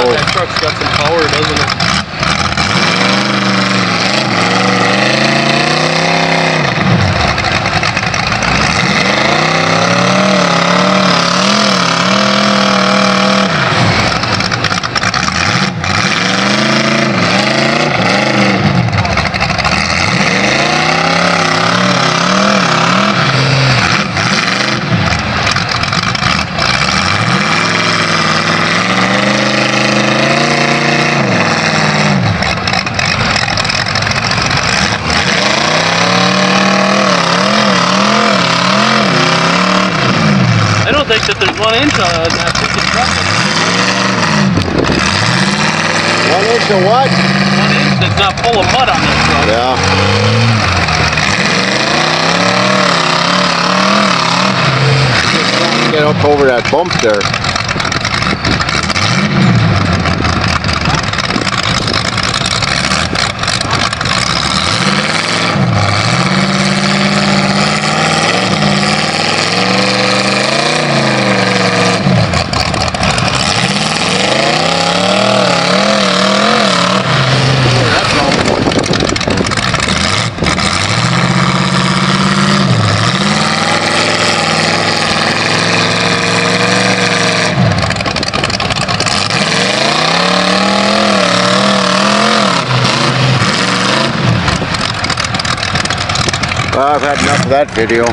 goes. That truck's got some power, doesn't it? I don't think that there's 1 inch on that freaking truck. 1 inch of what? 1 inch that's not full of mud on this truck. Yeah. Get up over that bump there. Well, I've had enough of that video.